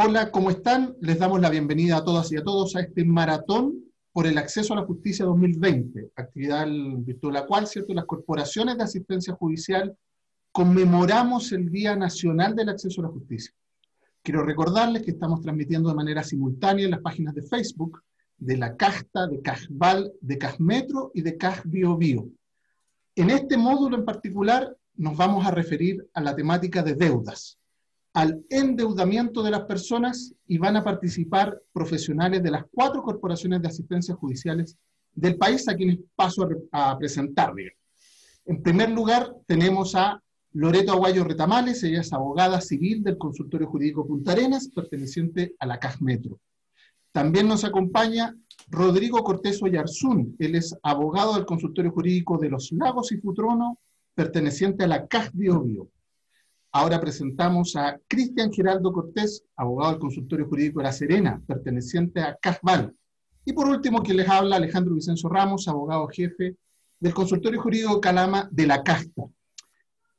Hola, ¿cómo están? Les damos la bienvenida a todas y a todos a este maratón por el acceso a la justicia 2020, actividad en virtud de la cual, ¿cierto?, las corporaciones de asistencia judicial conmemoramos el Día Nacional del Acceso a la Justicia. Quiero recordarles que estamos transmitiendo de manera simultánea en las páginas de Facebook de la CAJTA, de CAJBAL, de CAJMetro y de CAJBioBio. En este módulo en particular nos vamos a referir a la temática de deudas, al endeudamiento de las personas, y van a participar profesionales de las 4 corporaciones de asistencia judiciales del país, a quienes paso a presentar. En primer lugar, tenemos a Loreto Aguayo Retamales. Ella es abogada civil del Consultorio Jurídico Punta Arenas, perteneciente a la CAJMetro. También nos acompaña Rodrigo Cortés Oyarzún. Él es abogado del Consultorio Jurídico de Los Lagos y Futrono, perteneciente a la CAJBioBio. Ahora presentamos a Cristian Geraldo Cortés, abogado del Consultorio Jurídico de La Serena, perteneciente a CAJBAL. Y por último, quien les habla, Alejandro Vicenzo Ramos, abogado jefe del Consultorio Jurídico Calama de la CAJTA.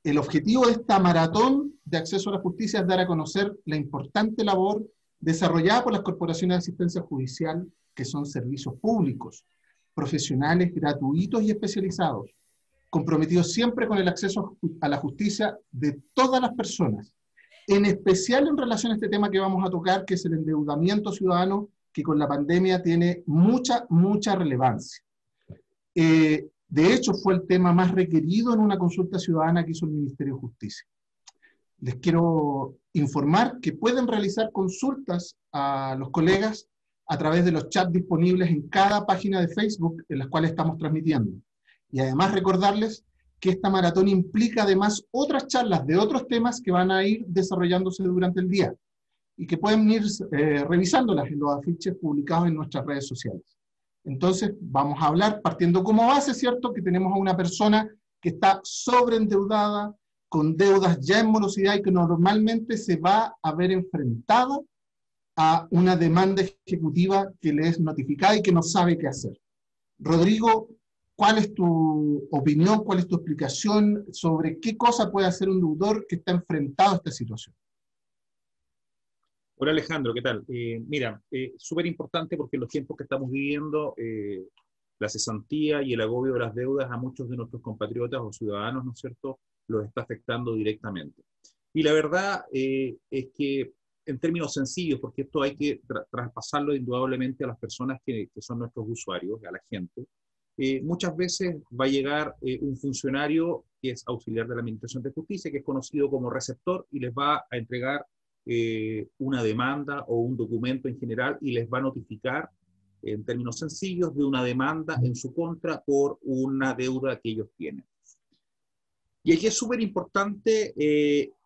El objetivo de esta maratón de acceso a la justicia es dar a conocer la importante labor desarrollada por las corporaciones de asistencia judicial, que son servicios públicos, profesionales, gratuitos y especializados, comprometidos siempre con el acceso a la justicia de todas las personas, en especial en relación a este tema que vamos a tocar, que es el endeudamiento ciudadano, que con la pandemia tiene mucha relevancia. De hecho, fue el tema más requerido en una consulta ciudadana que hizo el Ministerio de Justicia. Les quiero informar que pueden realizar consultas a los colegas a través de los chats disponibles en cada página de Facebook en las cuales estamos transmitiendo. Y además recordarles que esta maratón implica además otras charlas de otros temas que van a ir desarrollándose durante el día y que pueden ir revisándolas en los afiches publicados en nuestras redes sociales. Entonces vamos a hablar partiendo como base, ¿cierto?, que tenemos a una persona que está sobreendeudada, con deudas ya en morosidad y que normalmente se va a ver enfrentada a una demanda ejecutiva que le es notificada y que no sabe qué hacer. Rodrigo, ¿cuál es tu opinión, cuál es tu explicación sobre qué cosa puede hacer un deudor que está enfrentado a esta situación? Hola Alejandro, ¿qué tal? Mira, súper importante porque en los tiempos que estamos viviendo, la cesantía y el agobio de las deudas a muchos de nuestros compatriotas o ciudadanos, ¿no es cierto?, los está afectando directamente. Y la verdad es que, en términos sencillos, porque esto hay que traspasarlo indudablemente a las personas que son nuestros usuarios, a la gente, muchas veces va a llegar un funcionario que es auxiliar de la Administración de Justicia, que es conocido como receptor, y les va a entregar una demanda o un documento en general y les va a notificar, en términos sencillos, de una demanda en su contra por una deuda que ellos tienen. Y aquí es súper importante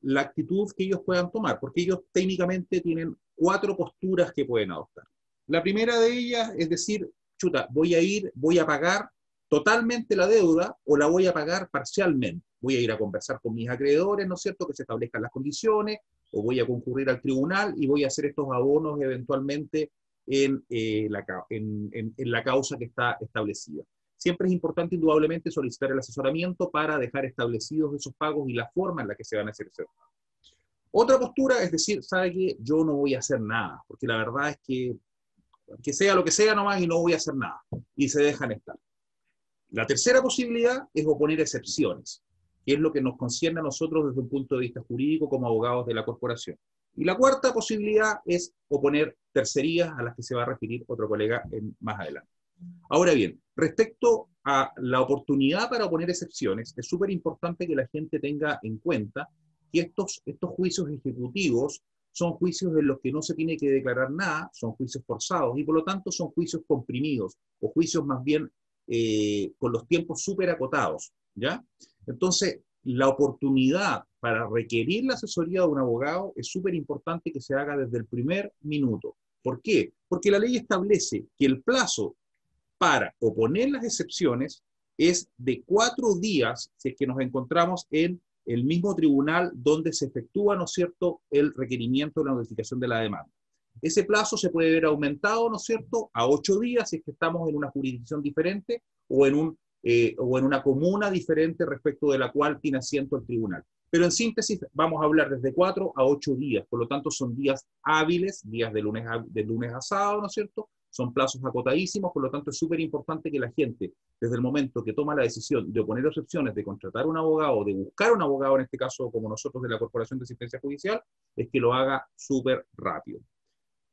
la actitud que ellos puedan tomar, porque ellos técnicamente tienen 4 posturas que pueden adoptar. La primera de ellas es decir, chuta, voy a pagar totalmente la deuda o la voy a pagar parcialmente. Voy a ir a conversar con mis acreedores, ¿no es cierto?, que se establezcan las condiciones, o voy a concurrir al tribunal y voy a hacer estos abonos eventualmente en la causa que está establecida. Siempre es importante, indudablemente, solicitar el asesoramiento para dejar establecidos esos pagos y la forma en la que se van a hacer esos pagos. Otra postura es decir, ¿sabe qué? Yo no voy a hacer nada, porque la verdad es que sea lo que sea nomás y no voy a hacer nada. Y se dejan estar. La tercera posibilidad es oponer excepciones, que es lo que nos concierne a nosotros desde un punto de vista jurídico como abogados de la corporación. Y la cuarta posibilidad es oponer tercerías, a las que se va a referir otro colega más adelante. Ahora bien, respecto a la oportunidad para oponer excepciones, es súper importante que la gente tenga en cuenta que estos juicios ejecutivos son juicios en los que no se tiene que declarar nada, son juicios forzados y por lo tanto son juicios comprimidos o juicios más bien con los tiempos súper acotados, ¿ya? Entonces, la oportunidad para requerir la asesoría de un abogado es súper importante que se haga desde el primer minuto. ¿Por qué? Porque la ley establece que el plazo para oponer las excepciones es de 4 días si es que nos encontramos en el mismo tribunal donde se efectúa, ¿no es cierto?, el requerimiento de la notificación de la demanda. Ese plazo se puede ver aumentado, ¿no es cierto?, a 8 días si es que estamos en una jurisdicción diferente o en una comuna diferente respecto de la cual tiene asiento el tribunal. Pero en síntesis vamos a hablar desde 4 a 8 días, por lo tanto son días hábiles, días de lunes a sábado, ¿no es cierto? Son plazos acotadísimos, por lo tanto es súper importante que la gente, desde el momento que toma la decisión de oponer excepciones, de contratar un abogado, de buscar un abogado, en este caso como nosotros de la Corporación de Asistencia Judicial, es que lo haga súper rápido.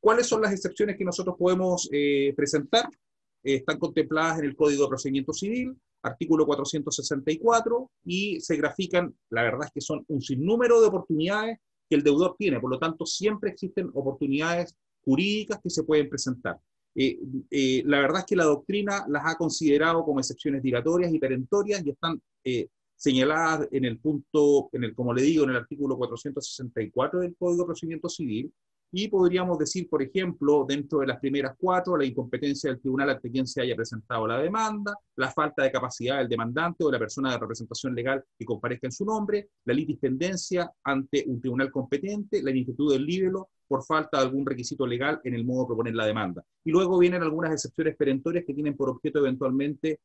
¿Cuáles son las excepciones que nosotros podemos presentar? Están contempladas en el Código de Procedimiento Civil, artículo 464, y se grafican, la verdad es que son un sinnúmero de oportunidades que el deudor tiene, por lo tanto siempre existen oportunidades jurídicas que se pueden presentar. La verdad es que la doctrina las ha considerado como excepciones dilatorias y perentorias y están señaladas en el punto, como le digo, en el artículo 464 del Código de Procedimiento Civil. Y podríamos decir, por ejemplo, dentro de las primeras 4, la incompetencia del tribunal ante quien se haya presentado la demanda, la falta de capacidad del demandante o de la persona de representación legal que comparezca en su nombre, la litispendencia ante un tribunal competente, la ineptitud del líbelo por falta de algún requisito legal en el modo de proponer la demanda. Y luego vienen algunas excepciones perentorias que tienen por objeto eventualmente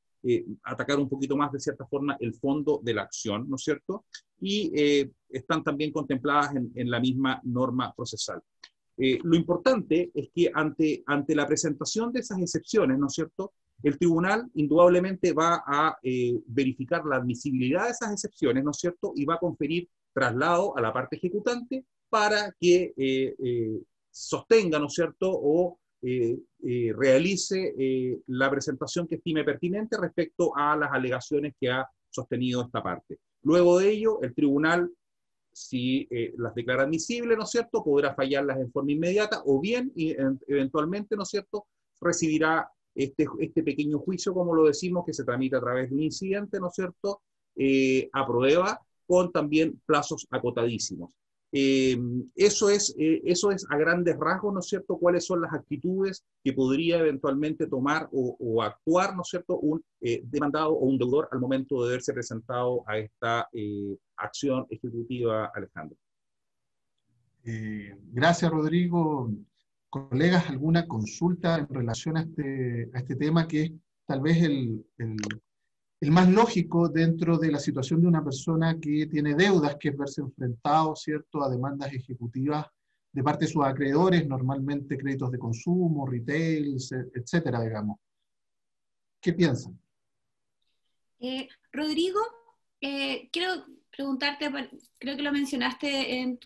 atacar un poquito más, de cierta forma, el fondo de la acción, ¿no es cierto? Y están también contempladas en la misma norma procesal. Lo importante es que ante la presentación de esas excepciones, ¿no es cierto?, el tribunal indudablemente va a verificar la admisibilidad de esas excepciones, ¿no es cierto?, y va a conferir traslado a la parte ejecutante para que sostenga, ¿no es cierto?, o realice la presentación que estime pertinente respecto a las alegaciones que ha sostenido esta parte. Luego de ello, el tribunal, si las declara admisibles, ¿no es cierto?, podrá fallarlas en forma inmediata o bien, eventualmente, ¿no es cierto?, recibirá este pequeño juicio, como lo decimos, que se tramita a través de un incidente, ¿no es cierto?, a prueba, con también plazos acotadísimos. Eso es a grandes rasgos, ¿no es cierto?, cuáles son las actitudes que podría eventualmente tomar o actuar, ¿no es cierto?, un demandado o un deudor al momento de verse presentado a esta acción ejecutiva, Alejandro. Gracias, Rodrigo. Colegas, ¿alguna consulta en relación a este tema que es tal vez el más lógico dentro de la situación de una persona que tiene deudas, que es verse enfrentado, ¿cierto?, a demandas ejecutivas de parte de sus acreedores, normalmente créditos de consumo, retail, etcétera, digamos? ¿Qué piensan? Rodrigo, quiero preguntarte, creo que lo mencionaste en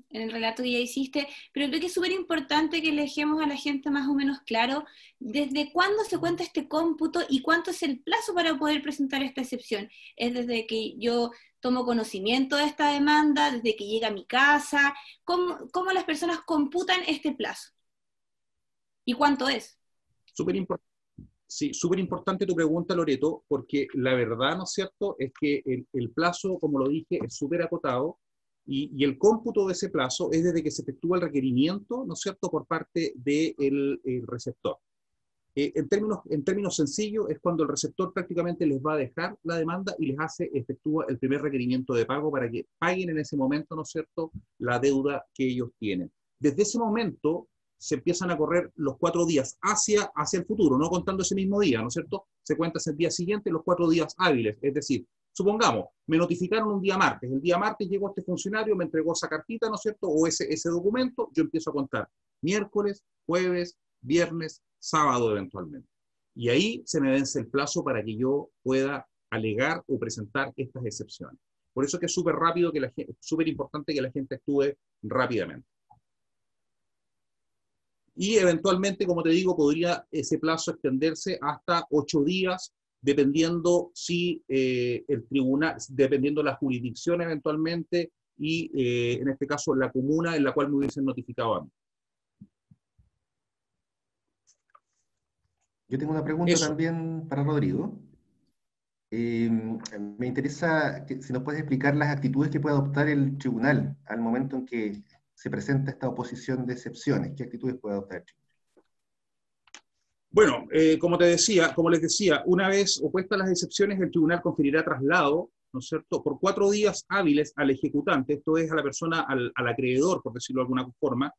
el relato que ya hiciste, pero creo que es súper importante que le dejemos a la gente más o menos claro desde cuándo se cuenta este cómputo y cuánto es el plazo para poder presentar esta excepción. ¿Es desde que yo tomo conocimiento de esta demanda, desde que llega a mi casa? ¿Cómo las personas computan este plazo? ¿Y cuánto es? Súper importante. Sí, súper importante tu pregunta, Loreto, porque la verdad, ¿no es cierto?, es que el plazo, como lo dije, es súper acotado y el cómputo de ese plazo es desde que se efectúa el requerimiento, ¿no es cierto?, por parte del receptor. En términos sencillos, es cuando el receptor prácticamente les va a dejar la demanda y efectúa el primer requerimiento de pago para que paguen en ese momento, ¿no es cierto?, la deuda que ellos tienen. Desde ese momento se empiezan a correr los 4 días hacia el futuro, no contando ese mismo día, ¿no es cierto? Se cuenta el día siguiente, los 4 días hábiles, es decir, supongamos, me notificaron un día martes, el día martes llegó este funcionario, me entregó esa cartita, ¿no es cierto?, o ese documento, yo empiezo a contar miércoles, jueves, viernes, sábado eventualmente. Y ahí se me vence el plazo para que yo pueda alegar o presentar estas excepciones. Por eso es que es súper rápido, súper importante que la gente actúe rápidamente. Y eventualmente, como te digo, podría ese plazo extenderse hasta 8 días, dependiendo si el tribunal, dependiendo la jurisdicción eventualmente, y en este caso la comuna en la cual me hubiesen notificado a mí. Yo tengo una pregunta también para Rodrigo. Me interesa si nos puedes explicar las actitudes que puede adoptar el tribunal al momento en que se presenta esta oposición de excepciones. ¿Qué actitudes puede adoptar el tribunal? Bueno, como les decía, una vez opuestas las excepciones, el tribunal conferirá traslado, ¿no es cierto?, por 4 días hábiles al ejecutante, esto es a la persona, al acreedor, por decirlo de alguna forma,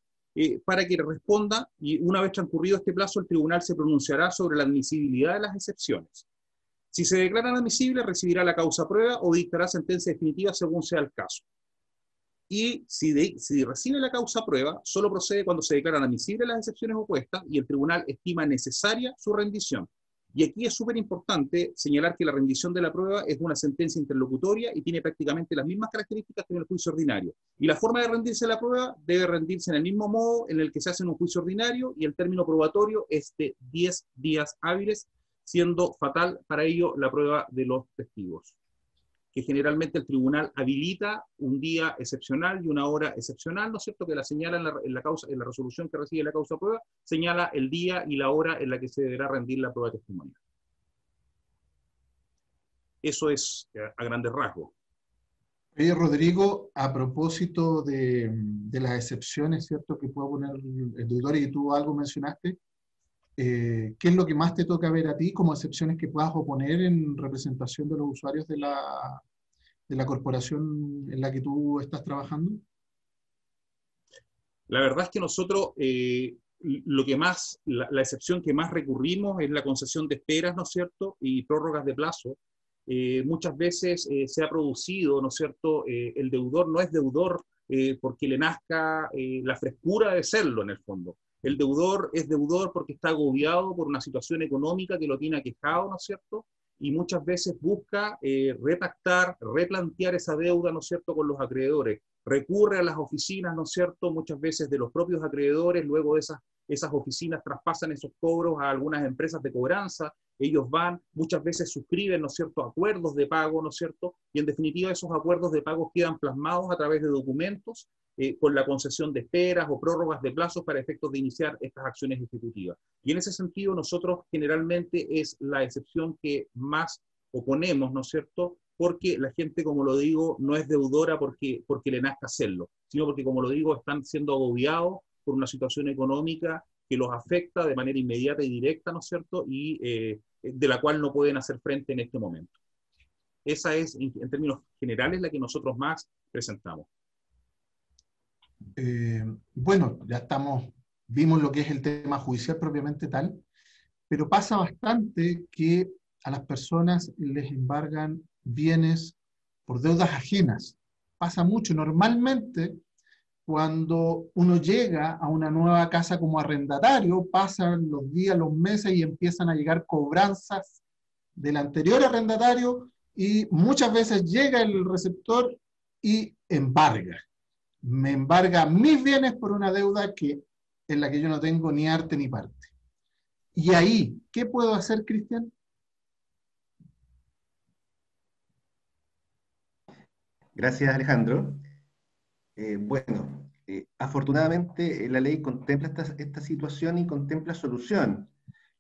para que responda, y una vez transcurrido este plazo, el tribunal se pronunciará sobre la admisibilidad de las excepciones. Si se declara inadmisible, recibirá la causa prueba o dictará sentencia definitiva según sea el caso. Y si recibe la causa prueba, solo procede cuando se declaran admisibles las excepciones opuestas y el tribunal estima necesaria su rendición. Y aquí es súper importante señalar que la rendición de la prueba es una sentencia interlocutoria y tiene prácticamente las mismas características que en el juicio ordinario. Y la forma de rendirse la prueba debe rendirse en el mismo modo en el que se hace en un juicio ordinario, y el término probatorio es de 10 días hábiles, siendo fatal para ello la prueba de los testigos, que generalmente el tribunal habilita un día excepcional y una hora excepcional, ¿no es cierto?, que la señala en la resolución que recibe la causa prueba, señala el día y la hora en la que se deberá rendir la prueba testimonial. Eso es a grandes rasgos. Oye, Rodrigo, a propósito de las excepciones, ¿cierto?, que puede poner el deudor, y tú algo mencionaste, ¿qué es lo que más te toca ver a ti como excepciones que puedas oponer en representación de los usuarios de la corporación en la que tú estás trabajando? La verdad es que nosotros, la excepción que más recurrimos es la concesión de esperas, ¿no es cierto?, y prórrogas de plazo. Muchas veces se ha producido, ¿no es cierto?, el deudor no es deudor porque le nazca la frescura de serlo en el fondo. El deudor es deudor porque está agobiado por una situación económica que lo tiene aquejado, ¿no es cierto?, y muchas veces busca repactar, replantear esa deuda, ¿no es cierto?, con los acreedores. Recurre a las oficinas, ¿no es cierto?, muchas veces de los propios acreedores, luego de esas oficinas traspasan esos cobros a algunas empresas de cobranza, ellos van, muchas veces suscriben, ¿no es cierto?, acuerdos de pago, ¿no es cierto?, y en definitiva esos acuerdos de pago quedan plasmados a través de documentos con la concesión de esperas o prórrogas de plazos para efectos de iniciar estas acciones ejecutivas. Y en ese sentido nosotros generalmente es la excepción que más oponemos, ¿no es cierto?, porque la gente, como lo digo, no es deudora porque le nazca hacerlo, sino porque, como lo digo, están siendo agobiados por una situación económica que los afecta de manera inmediata y directa, ¿no es cierto?, y de la cual no pueden hacer frente en este momento. Esa es, en términos generales, la que nosotros más presentamos. Bueno, ya vimos lo que es el tema judicial propiamente tal, pero pasa bastante que a las personas les embargan bienes por deudas ajenas. Pasa mucho. Normalmente, cuando uno llega a una nueva casa como arrendatario, pasan los días, los meses y empiezan a llegar cobranzas del anterior arrendatario, y muchas veces llega el receptor y embarga. Me embarga mis bienes por una deuda en la que yo no tengo ni arte ni parte. Y ahí, ¿qué puedo hacer, Cristian? Gracias, Alejandro. Bueno, afortunadamente la ley contempla esta situación y contempla solución.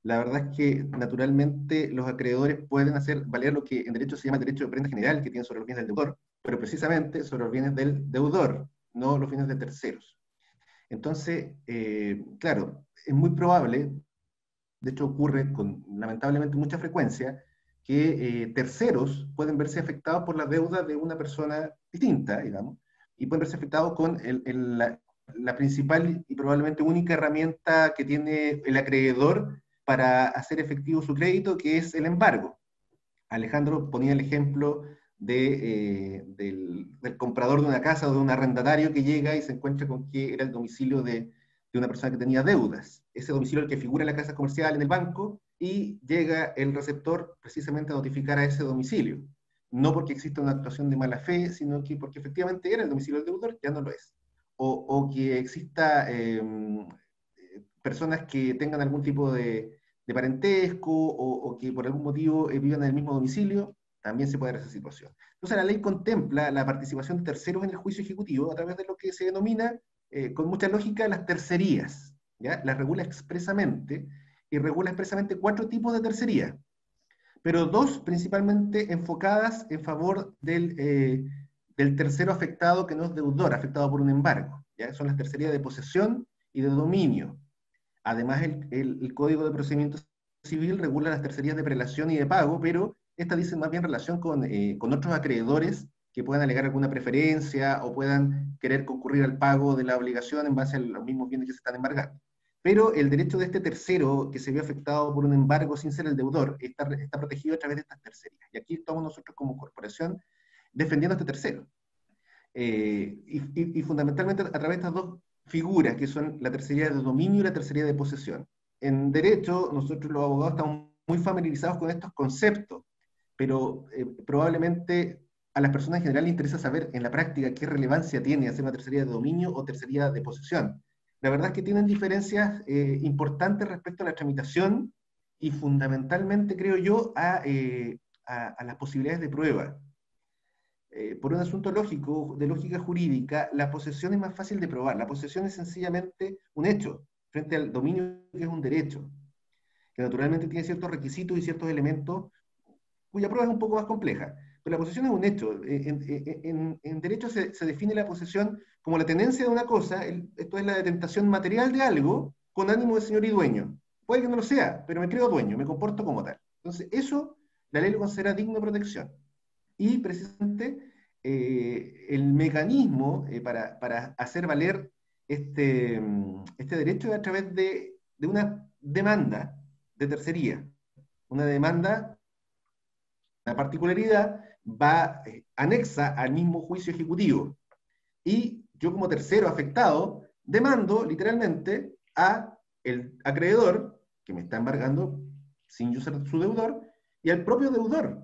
La verdad es que naturalmente los acreedores pueden hacer valer lo que en derecho se llama el derecho de prenda general, que tiene sobre los bienes del deudor, pero precisamente sobre los bienes del deudor, no los bienes de terceros. Entonces, claro, es muy probable, de hecho ocurre con lamentablemente mucha frecuencia, que terceros pueden verse afectados por la deuda de una persona distinta, digamos, y pueden verse afectados con la principal y probablemente única herramienta que tiene el acreedor para hacer efectivo su crédito, que es el embargo. Alejandro ponía el ejemplo del comprador de una casa o de un arrendatario que llega y se encuentra con que era el domicilio de una persona que tenía deudas. Ese domicilio el que figura en la casa comercial, en el banco, y llega el receptor precisamente a notificar a ese domicilio. No porque exista una actuación de mala fe, sino que porque efectivamente era el domicilio del deudor, ya no lo es. O que exista personas que tengan algún tipo de parentesco o que por algún motivo vivan en el mismo domicilio, también se puede dar esa situación. Entonces la ley contempla la participación de terceros en el juicio ejecutivo a través de lo que se denomina, con mucha lógica, las tercerías. ¿Ya? Las regula expresamente, y regula expresamente 4 tipos de tercería, pero 2 principalmente enfocadas en favor del tercero afectado que no es deudor, afectado por un embargo. ¿Ya? Son las tercerías de posesión y de dominio. Además, el Código de Procedimiento Civil regula las tercerías de prelación y de pago, pero estas dicen más bien relación con otros acreedores que puedan alegar alguna preferencia o puedan querer concurrir al pago de la obligación en base a los mismos bienes que se están embargando. pero el derecho de este tercero que se vio afectado por un embargo sin ser el deudor está protegido a través de estas tercerías. Y aquí estamos nosotros como corporación defendiendo a este tercero. Y fundamentalmente a través de estas dos figuras, que son la tercería de dominio y la tercería de posesión. En derecho, nosotros los abogados estamos muy familiarizados con estos conceptos, pero probablemente a las personas en general les interesa saber en la práctica qué relevancia tiene hacer una tercería de dominio o tercería de posesión. La verdad es que tienen diferencias importantes respecto a la tramitación y fundamentalmente, creo yo, a las posibilidades de prueba. Por un asunto lógico, de lógica jurídica, la posesión es más fácil de probar. La posesión es sencillamente un hecho, frente al dominio, que es un derecho, que naturalmente tiene ciertos requisitos y ciertos elementos cuya prueba es un poco más compleja. Pero la posesión es un hecho. En derecho se define la posesión como la tenencia de una cosa, esto es la detentación material de algo, con ánimo de señor y dueño. Puede que no lo sea, pero me creo dueño, me comporto como tal. Entonces, eso la ley lo considera digno de protección. Y precisamente el mecanismo para hacer valer este derecho es a través de una demanda de tercería. Una demanda, la particularidad va anexa al mismo juicio ejecutivo. Y yo como tercero afectado demando literalmente a el acreedor que me está embargando sin yo ser su deudor y al propio deudor,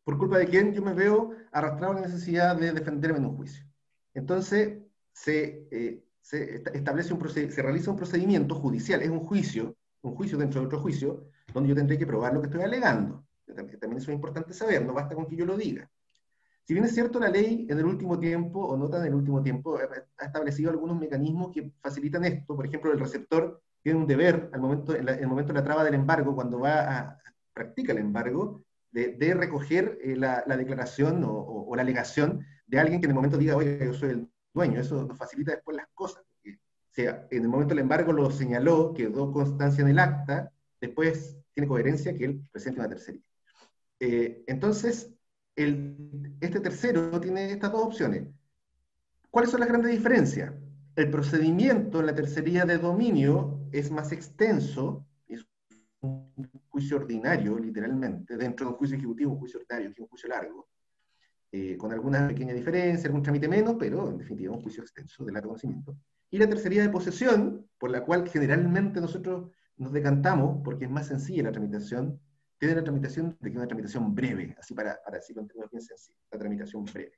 por culpa de quien yo me veo arrastrado a la necesidad de defenderme en un juicio. Entonces, se realiza un procedimiento judicial, es un juicio dentro de otro juicio, donde yo tendré que probar lo que estoy alegando. También eso es importante saber, no basta con que yo lo diga. Si bien es cierto, la ley en el último tiempo, o no tan en el último tiempo, ha establecido algunos mecanismos que facilitan esto. Por ejemplo, el receptor tiene un deber, en el momento de la traba del embargo, cuando practica el embargo, de recoger la declaración o la alegación de alguien que en el momento diga, oye, yo soy el dueño. Eso nos facilita después las cosas. Porque, o sea, en el momento del embargo lo señaló, quedó constancia en el acta, después tiene coherencia que él presente una tercería. Entonces, este tercero tiene estas dos opciones. ¿Cuáles son las grandes diferencias? El procedimiento en la tercería de dominio es más extenso, es un juicio ordinario, literalmente, dentro de un juicio ejecutivo, un juicio ordinario, que es un juicio largo, con alguna pequeña diferencia, algún trámite menos, pero en definitiva un juicio extenso del alto conocimiento. Y la tercería de posesión, por la cual generalmente nosotros nos decantamos, porque es más sencilla la tramitación, tiene la tramitación de que una tramitación breve, así para decirlo en términos bien sencillos, la tramitación breve.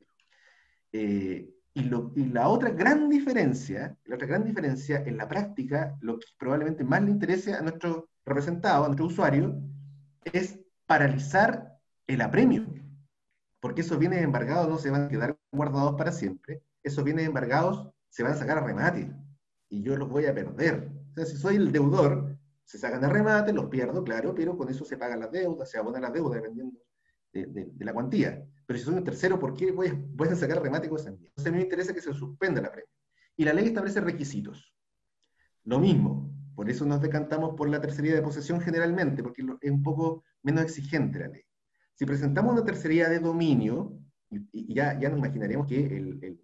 Y la otra gran diferencia en la práctica, lo que probablemente más le interese a nuestro representado, a nuestro usuario, es paralizar el apremio, porque esos bienes embargados no se van a quedar guardados para siempre, esos bienes embargados se van a sacar a remate, y yo los voy a perder. O sea, si soy el deudor, se sacan a remate, los pierdo, claro, pero con eso se pagan las deudas, se abonan las deudas, dependiendo de la cuantía. Pero si soy un tercero, ¿por qué voy a sacar remate con esa mía? Entonces a mí me interesa que se suspenda la premia. Y la ley establece requisitos. Lo mismo, por eso nos decantamos por la tercería de posesión generalmente, porque es un poco menos exigente la ley. Si presentamos una tercería de dominio, y ya nos imaginaríamos que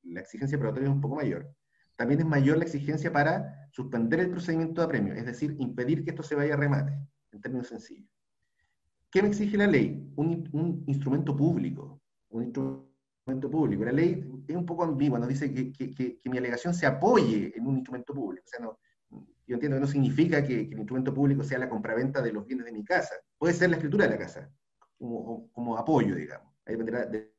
la exigencia probatoria es un poco mayor, también es mayor la exigencia para suspender el procedimiento de apremio, es decir, impedir que esto se vaya a remate, en términos sencillos. ¿Qué me exige la ley? Un instrumento público. Un instrumento público. La ley es un poco ambigua, nos dice que mi alegación se apoye en un instrumento público. O sea, yo entiendo que no significa que el instrumento público sea la compraventa de los bienes de mi casa. Puede ser la escritura de la casa, como apoyo, digamos. Ahí dependerá del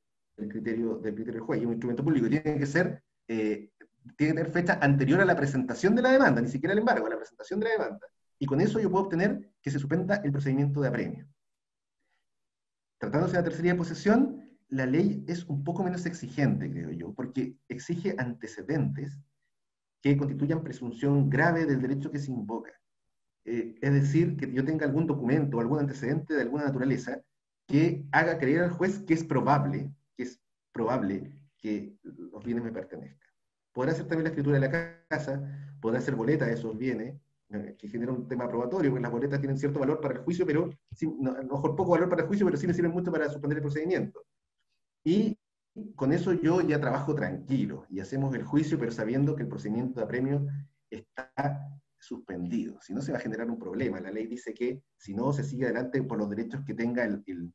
criterio del juez. Y un instrumento público tiene que tener fecha anterior a la presentación de la demanda, ni siquiera el embargo, a la presentación de la demanda. Y con eso yo puedo obtener que se suspenda el procedimiento de apremio. Tratándose de la tercería de posesión, la ley es un poco menos exigente, creo yo, porque exige antecedentes que constituyan presunción grave del derecho que se invoca. Es decir, que yo tenga algún documento o algún antecedente de alguna naturaleza que haga creer al juez que es probable que los bienes me pertenezcan. Podrá ser también la escritura de la casa, podrá ser boleta de esos bienes, que genera un tema probatorio, porque las boletas tienen cierto valor para el juicio, pero a lo mejor poco valor para el juicio, pero sí me sirven mucho para suspender el procedimiento. Y con eso yo ya trabajo tranquilo, y hacemos el juicio, pero sabiendo que el procedimiento de apremio está suspendido, si no se va a generar un problema. La ley dice que si no se sigue adelante por los derechos que tenga el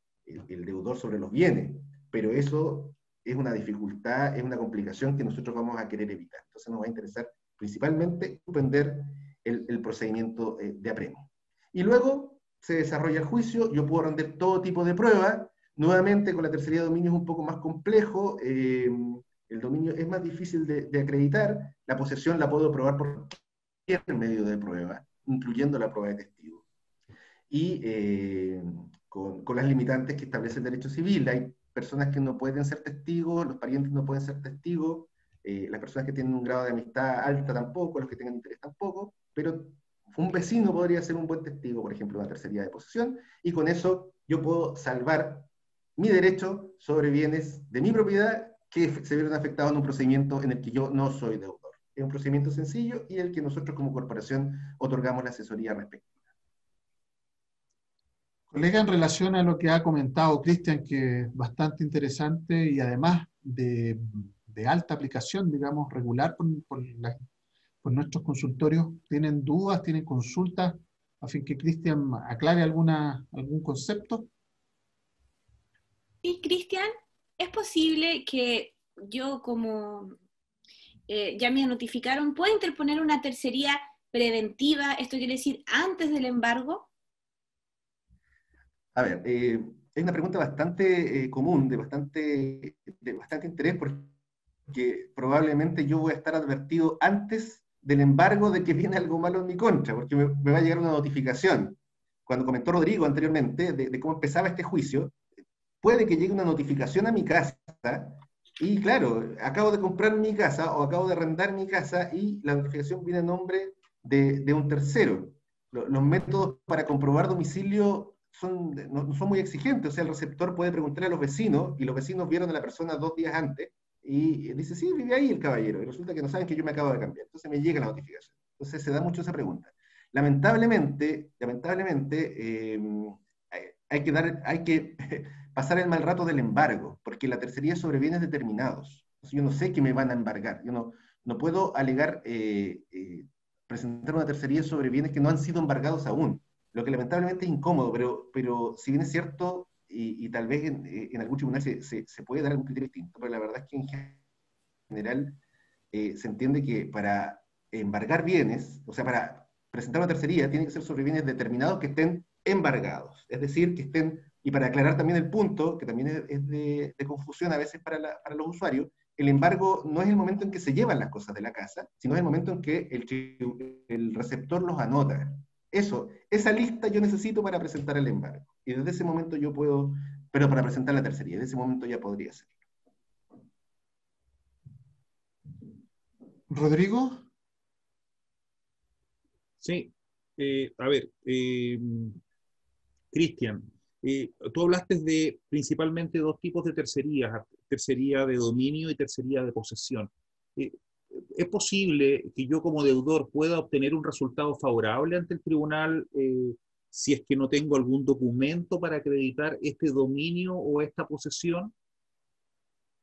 deudor sobre los bienes, pero eso es una dificultad, es una complicación que nosotros vamos a querer evitar. Entonces nos va a interesar principalmente suspender el procedimiento de apremio. Y luego se desarrolla el juicio, yo puedo render todo tipo de pruebas. Nuevamente con la tercería de dominio es un poco más complejo, el dominio es más difícil de acreditar, la posesión la puedo probar por cualquier medio de prueba, incluyendo la prueba de testigo. Y con las limitantes que establece el derecho civil, hay personas que no pueden ser testigos, los parientes no pueden ser testigos, las personas que tienen un grado de amistad alta tampoco, los que tengan interés tampoco, pero un vecino podría ser un buen testigo, por ejemplo, de una tercería de posesión, y con eso yo puedo salvar mi derecho sobre bienes de mi propiedad que se vieron afectados en un procedimiento en el que yo no soy deudor. Es un procedimiento sencillo y el que nosotros como corporación otorgamos la asesoría respectiva. Colega, en relación a lo que ha comentado Cristian, que es bastante interesante y además de alta aplicación, digamos, regular por nuestros consultorios, ¿tienen dudas, tienen consultas, a fin que Cristian aclare algún concepto? Sí, Cristian, ¿es posible que yo como ya me notificaron, pueda interponer una tercería preventiva, esto quiere decir antes del embargo? A ver, es una pregunta bastante común, de bastante interés, porque probablemente yo voy a estar advertido antes del embargo de que viene algo malo en mi contra, porque me va a llegar una notificación. Cuando comentó Rodrigo anteriormente de cómo empezaba este juicio, puede que llegue una notificación a mi casa, y claro, acabo de comprar mi casa o acabo de arrendar mi casa y la notificación viene a nombre de un tercero. Los métodos para comprobar domicilio no son muy exigentes, o sea, el receptor puede preguntar a los vecinos, y los vecinos vieron a la persona 2 días antes, y dice, sí, vive ahí el caballero, y resulta que no saben que yo me acabo de cambiar, entonces me llega la notificación. Entonces se da mucho esa pregunta. Lamentablemente, hay que pasar el mal rato del embargo, porque la tercería es sobre bienes determinados. Entonces, yo no sé qué me van a embargar, yo no puedo alegar, presentar una tercería sobre bienes que no han sido embargados aún, lo que lamentablemente es incómodo, pero si bien es cierto, y tal vez en algún tribunal se puede dar algún criterio distinto, pero la verdad es que en general se entiende que para embargar bienes, o sea, para presentar una tercería, tiene que ser sobre bienes determinados que estén embargados, es decir, que estén, y para aclarar también el punto, que también es de confusión a veces para los usuarios, el embargo no es el momento en que se llevan las cosas de la casa, sino es el momento en que el receptor los anota. Esa lista yo necesito para presentar el embargo. Y desde ese momento yo puedo, pero para presentar la tercería, desde ese momento ya podría ser. Rodrigo. Sí, a ver, Cristian, tú hablaste de principalmente 2 tipos de tercerías, tercería de dominio y tercería de posesión. ¿Es posible que yo como deudor pueda obtener un resultado favorable ante el tribunal si es que no tengo algún documento para acreditar este dominio o esta posesión?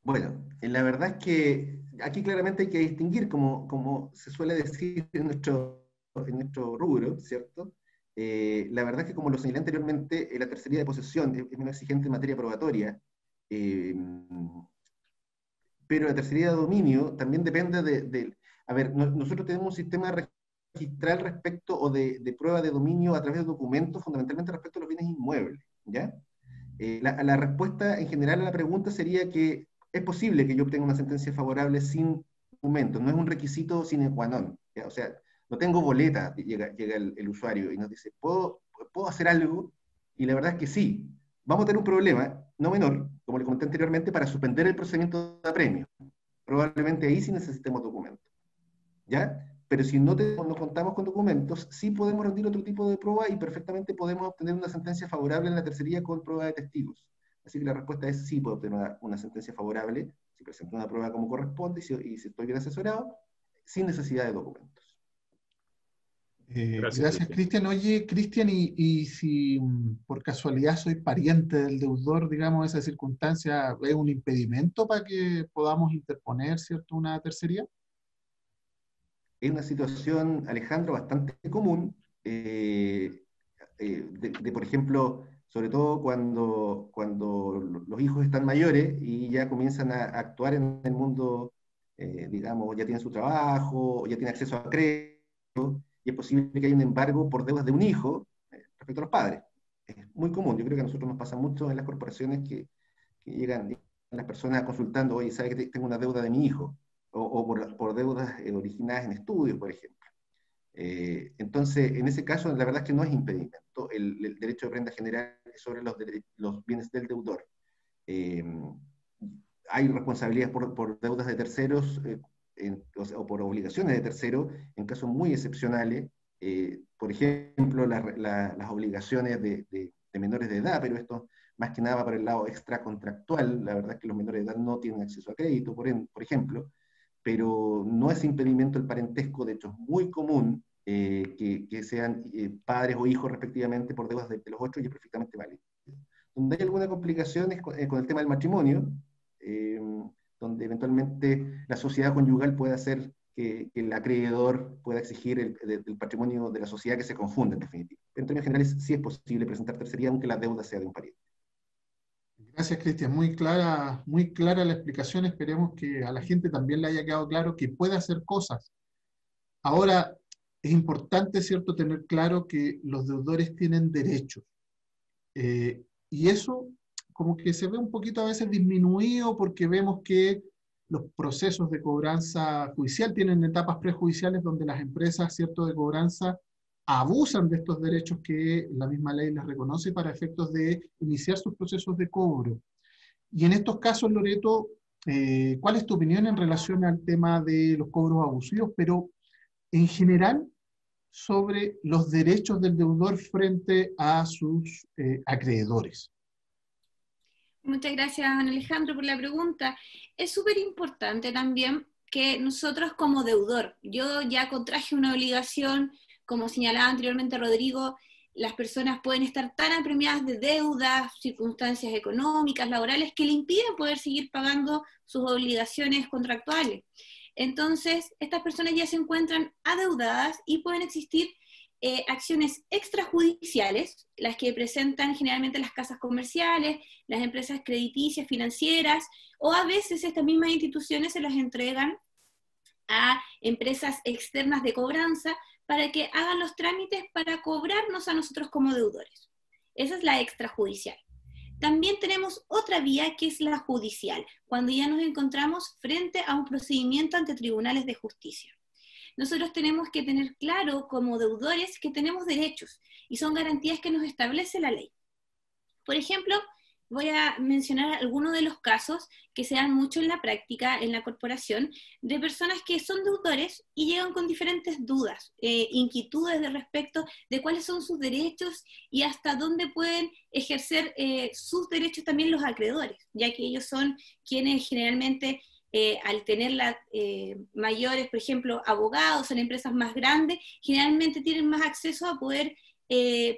Bueno, la verdad es que aquí claramente hay que distinguir, como se suele decir en nuestro rubro, ¿cierto? La verdad es que, como lo señalé anteriormente, la tercería de posesión es menos exigente en materia probatoria, eh, pero la tercería de dominio también depende a ver, nosotros tenemos un sistema registral respecto o de prueba de dominio a través de documentos, fundamentalmente respecto a los bienes inmuebles, ¿ya? La respuesta en general a la pregunta sería que es posible que yo obtenga una sentencia favorable sin documentos, no es un requisito sine qua non, ¿ya? O sea, no tengo boleta, llega el usuario y nos dice, ¿puedo hacer algo? Y la verdad es que sí. Vamos a tener un problema, no menor, como le comenté anteriormente, para suspender el procedimiento de apremio. Probablemente ahí sí necesitemos documentos, ¿ya? Pero si no contamos con documentos, sí podemos rendir otro tipo de prueba y perfectamente podemos obtener una sentencia favorable en la tercería con prueba de testigos. Así que la respuesta es sí, puedo obtener una sentencia favorable si presento una prueba como corresponde y si estoy bien asesorado, sin necesidad de documentos. Gracias, Cristian. Oye, Cristian, y si por casualidad soy pariente del deudor, digamos, esa circunstancia, ¿es un impedimento para que podamos interponer, cierto, una tercería? es una situación, Alejandro, bastante común, por ejemplo, sobre todo cuando los hijos están mayores y ya comienzan a actuar en el mundo, digamos, ya tienen su trabajo, ya tienen acceso a crédito, y es posible que haya un embargo por deudas de un hijo respecto a los padres. Es muy común, yo creo que a nosotros nos pasa mucho en las corporaciones que llegan las personas consultando, oye, ¿sabe que tengo una deuda de mi hijo? O por deudas originadas en estudios, por ejemplo. Entonces, en ese caso, la verdad es que no es impedimento. El derecho de prenda general es sobre los bienes del deudor. Hay responsabilidades por deudas de terceros o por obligaciones de terceros en casos muy excepcionales. Por ejemplo, las obligaciones de menores de edad, pero esto más que nada va para el lado extracontractual. La verdad es que los menores de edad no tienen acceso a crédito, por ejemplo, pero no es impedimento el parentesco. De hecho es muy común que sean padres o hijos respectivamente por deudas de los otros, y es perfectamente válido. Donde hay alguna complicación es con el tema del matrimonio, donde eventualmente la sociedad conyugal puede hacer que el acreedor pueda exigir el patrimonio de la sociedad, que se confunda en definitiva. Pero en términos generales sí es posible presentar tercería aunque la deuda sea de un pariente. Gracias, Cristian. Muy clara la explicación. Esperemos que a la gente también le haya quedado claro que puede hacer cosas. Ahora, es importante, ¿cierto?, tener claro que los deudores tienen derechos. Y eso como que se ve un poquito a veces disminuido, porque vemos que los procesos de cobranza judicial tienen etapas prejudiciales donde las empresas, ¿cierto?, de cobranza abusan de estos derechos que la misma ley les reconoce para efectos de iniciar sus procesos de cobro. Y en estos casos, Loreto, ¿cuál es tu opinión en relación al tema de los cobros abusivos, pero en general sobre los derechos del deudor frente a sus acreedores? Muchas gracias, don Alejandro, por la pregunta. Es súper importante también que nosotros como deudor, yo ya contraje una obligación, como señalaba anteriormente Rodrigo, las personas pueden estar tan apremiadas de deudas, circunstancias económicas, laborales, que le impiden poder seguir pagando sus obligaciones contractuales. Entonces, estas personas ya se encuentran adeudadas y pueden existir acciones extrajudiciales, las que presentan generalmente las casas comerciales, las empresas crediticias, financieras, o a veces estas mismas instituciones se las entregan a empresas externas de cobranza para que hagan los trámites para cobrarnos a nosotros como deudores. Esa es la extrajudicial. También tenemos otra vía, que es la judicial, cuando ya nos encontramos frente a un procedimiento ante tribunales de justicia. Nosotros tenemos que tener claro como deudores que tenemos derechos y son garantías que nos establece la ley. Por ejemplo, voy a mencionar algunos de los casos que se dan mucho en la práctica, en la corporación, de personas que son deudores y llegan con diferentes dudas, inquietudes de respecto de cuáles son sus derechos y hasta dónde pueden ejercer sus derechos también los acreedores, ya que ellos son quienes generalmente al tener mayores, por ejemplo, abogados en empresas más grandes, generalmente tienen más acceso a poder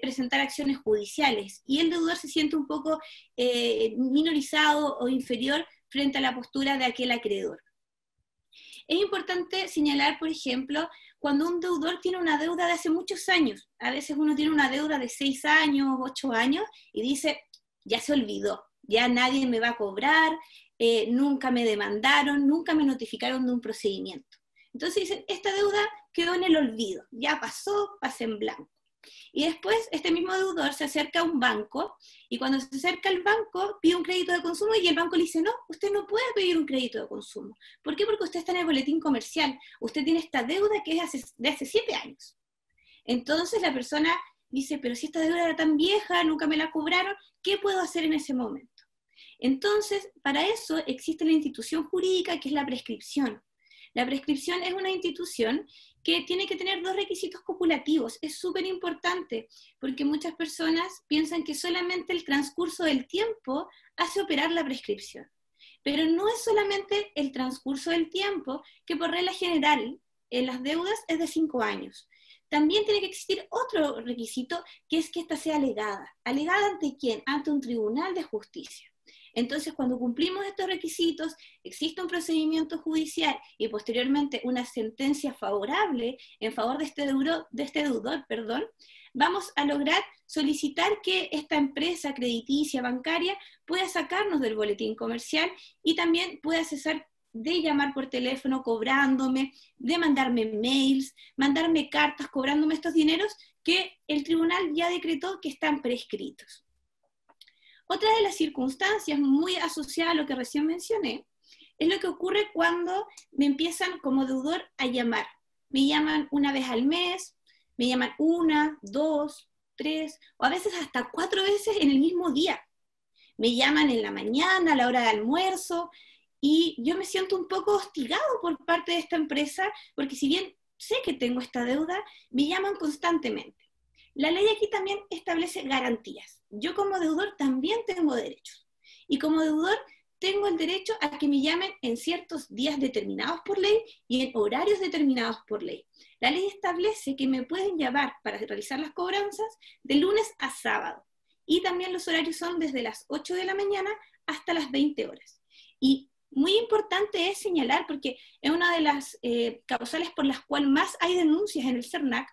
presentar acciones judiciales, y el deudor se siente un poco minorizado o inferior frente a la postura de aquel acreedor. Es importante señalar, por ejemplo, cuando un deudor tiene una deuda de hace muchos años, a veces uno tiene una deuda de 6 años, 8 años, y dice, ya se olvidó, ya nadie me va a cobrar, nunca me demandaron, nunca me notificaron de un procedimiento. Entonces dicen, esta deuda quedó en el olvido, ya pasó, pasé en blanco. Y después este mismo deudor se acerca a un banco, y cuando se acerca al banco pide un crédito de consumo, y el banco le dice, no, usted no puede pedir un crédito de consumo. ¿Por qué? Porque usted está en el boletín comercial, usted tiene esta deuda que es de hace 7 años. Entonces la persona dice, pero si esta deuda era tan vieja, nunca me la cobraron, ¿qué puedo hacer en ese momento? Entonces, para eso existe la institución jurídica, que es la prescripción. La prescripción es una institución que tiene que tener 2 requisitos copulativos. Es súper importante, porque muchas personas piensan que solamente el transcurso del tiempo hace operar la prescripción. Pero no es solamente el transcurso del tiempo, que por regla general en las deudas es de 5 años. También tiene que existir otro requisito, que es que ésta sea alegada. ¿Alegada ante quién? Ante un tribunal de justicia. Entonces, cuando cumplimos estos requisitos, existe un procedimiento judicial y posteriormente una sentencia favorable en favor de este deudor, vamos a lograr solicitar que esta empresa crediticia bancaria pueda sacarnos del boletín comercial y también pueda cesar de llamar por teléfono cobrándome, de mandarme mails, mandarme cartas cobrándome estos dineros que el tribunal ya decretó que están prescritos. Otra de las circunstancias muy asociadas a lo que recién mencioné es lo que ocurre cuando me empiezan como deudor a llamar. Me llaman una vez al mes, me llaman 1, 2, 3, o a veces hasta 4 veces en el mismo día. Me llaman en la mañana, a la hora de almuerzo, y yo me siento un poco hostigado por parte de esta empresa, porque si bien sé que tengo esta deuda, me llaman constantemente. La ley aquí también establece garantías. Yo como deudor también tengo derechos. Y como deudor tengo el derecho a que me llamen en ciertos días determinados por ley y en horarios determinados por ley. La ley establece que me pueden llamar para realizar las cobranzas de lunes a sábado. Y también los horarios son desde las 8 de la mañana hasta las 20 horas. Y muy importante es señalar, porque es una de las causales por las cuales más hay denuncias en el CERNAC,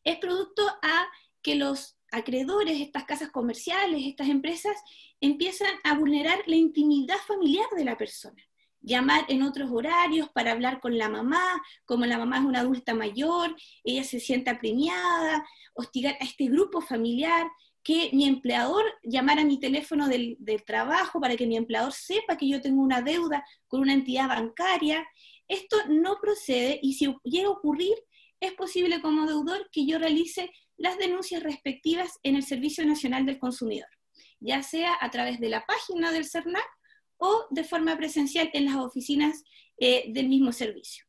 es producto a que los acreedores, estas casas comerciales, estas empresas, empiezan a vulnerar la intimidad familiar de la persona. Llamar en otros horarios para hablar con la mamá, como la mamá es una adulta mayor, ella se siente apremiada, hostigar a este grupo familiar, que mi empleador llamara a mi teléfono del trabajo para que mi empleador sepa que yo tengo una deuda con una entidad bancaria. Esto no procede, y si llega a ocurrir, es posible como deudor que yo realice las denuncias respectivas en el Servicio Nacional del Consumidor, ya sea a través de la página del CERNAC o de forma presencial en las oficinas del mismo servicio.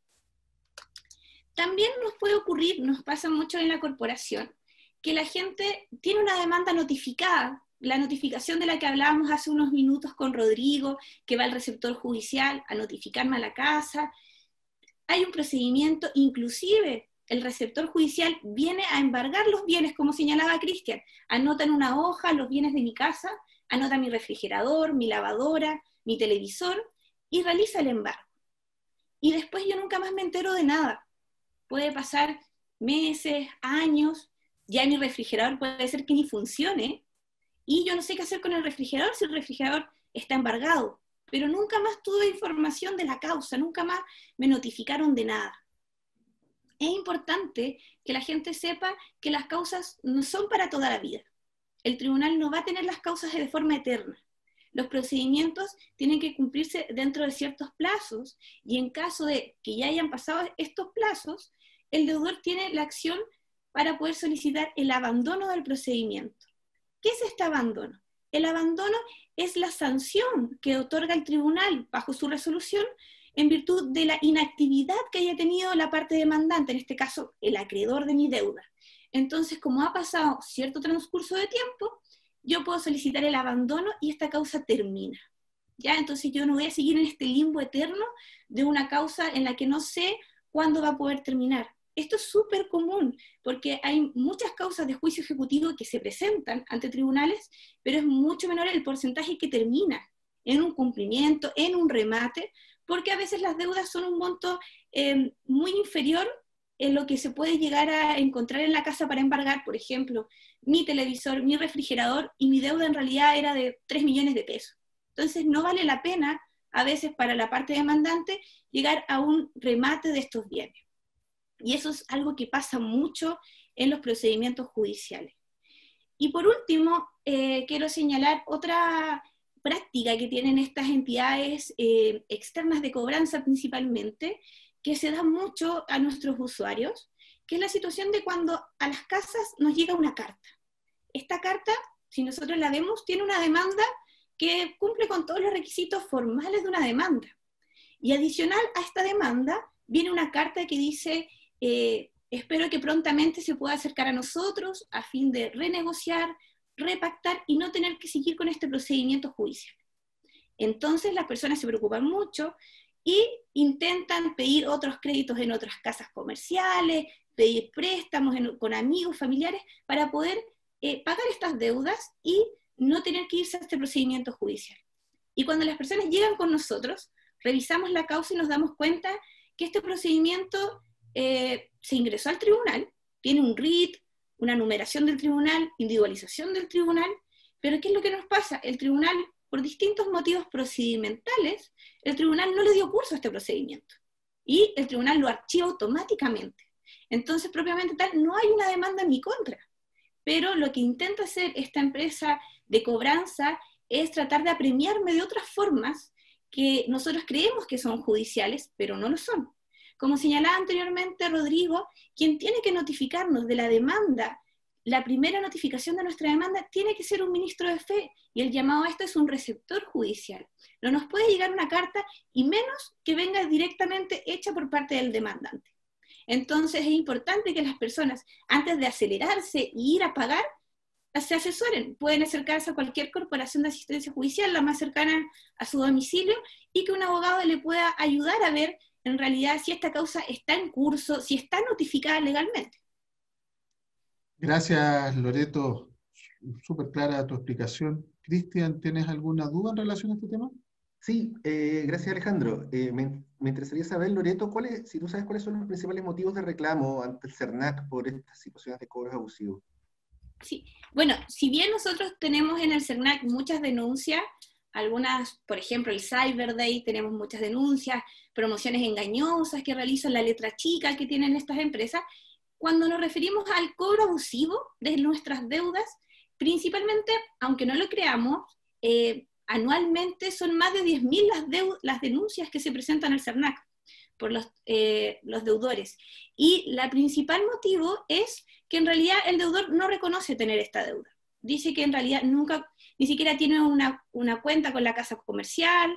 También nos puede ocurrir, nos pasa mucho en la corporación, que la gente tiene una demanda notificada, la notificación de la que hablábamos hace unos minutos con Rodrigo, que va al receptor judicial a notificarme a la casa. Hay un procedimiento, inclusive el receptor judicial viene a embargar los bienes, como señalaba Cristian, anota en una hoja los bienes de mi casa, anota mi refrigerador, mi lavadora, mi televisor, y realiza el embargo. Y después yo nunca más me entero de nada. Puede pasar meses, años, ya mi refrigerador puede ser que ni funcione, y yo no sé qué hacer con el refrigerador si el refrigerador está embargado, pero nunca más tuve información de la causa, nunca más me notificaron de nada. Es importante que la gente sepa que las causas no son para toda la vida. El tribunal no va a tener las causas de forma eterna. Los procedimientos tienen que cumplirse dentro de ciertos plazos, y en caso de que ya hayan pasado estos plazos, el deudor tiene la acción para poder solicitar el abandono del procedimiento. ¿Qué es este abandono? El abandono es la sanción que otorga el tribunal bajo su resolución en virtud de la inactividad que haya tenido la parte demandante, en este caso el acreedor de mi deuda. Entonces, como ha pasado cierto transcurso de tiempo, yo puedo solicitar el abandono y esta causa termina. ¿Ya? Entonces yo no voy a seguir en este limbo eterno de una causa en la que no sé cuándo va a poder terminar. Esto es súper común, porque hay muchas causas de juicio ejecutivo que se presentan ante tribunales, pero es mucho menor el porcentaje que termina en un cumplimiento, en un remate, porque a veces las deudas son un monto muy inferior en lo que se puede llegar a encontrar en la casa para embargar. Por ejemplo, mi televisor, mi refrigerador, y mi deuda en realidad era de 3 millones de pesos. Entonces no vale la pena, a veces para la parte demandante, llegar a un remate de estos bienes. Y eso es algo que pasa mucho en los procedimientos judiciales. Y por último, quiero señalar otra práctica que tienen estas entidades externas de cobranza principalmente, que se da mucho a nuestros usuarios, que es la situación de cuando a las casas nos llega una carta. Esta carta, si nosotros la vemos, tiene una demanda que cumple con todos los requisitos formales de una demanda. Y adicional a esta demanda, viene una carta que dice: espero que prontamente se pueda acercar a nosotros a fin de renegociar, repactar y no tener que seguir con este procedimiento judicial. Entonces las personas se preocupan mucho y intentan pedir otros créditos en otras casas comerciales, pedir préstamos con amigos, familiares, para poder pagar estas deudas y no tener que irse a este procedimiento judicial. Y cuando las personas llegan con nosotros, revisamos la causa y nos damos cuenta que este procedimiento se ingresó al tribunal, tiene un RIT, una numeración del tribunal, individualización del tribunal, pero ¿qué es lo que nos pasa? El tribunal, por distintos motivos procedimentales, el tribunal no le dio curso a este procedimiento, y el tribunal lo archiva automáticamente. Entonces, propiamente tal, no hay una demanda en mi contra, pero lo que intenta hacer esta empresa de cobranza es tratar de apremiarme de otras formas que nosotros creemos que son judiciales, pero no lo son. Como señalaba anteriormente Rodrigo, quien tiene que notificarnos de la demanda, la primera notificación de nuestra demanda tiene que ser un ministro de fe, y el llamado a esto es un receptor judicial. No nos puede llegar una carta, y menos que venga directamente hecha por parte del demandante. Entonces es importante que las personas, antes de acelerarse e ir a pagar, se asesoren. Pueden acercarse a cualquier corporación de asistencia judicial, la más cercana a su domicilio, y que un abogado le pueda ayudar a ver en realidad si esta causa está en curso, si está notificada legalmente. Gracias, Loreto. Súper clara tu explicación. Cristian, ¿tienes alguna duda en relación a este tema? Sí, gracias, Alejandro. Me interesaría saber, Loreto, si tú sabes cuáles son los principales motivos de reclamo ante el CERNAC por estas situaciones de cobros abusivos. Sí, bueno, si bien nosotros tenemos en el CERNAC muchas denuncias, algunas, por ejemplo, el Cyber Day, tenemos muchas denuncias, promociones engañosas que realizan, la letra chica que tienen estas empresas. Cuando nos referimos al cobro abusivo de nuestras deudas, principalmente, aunque no lo creamos, anualmente son más de 10.000 las denuncias que se presentan al CERNAC por los deudores. Y el principal motivo es que en realidad el deudor no reconoce tener esta deuda. Dice que en realidad nunca, ni siquiera tiene una cuenta con la casa comercial,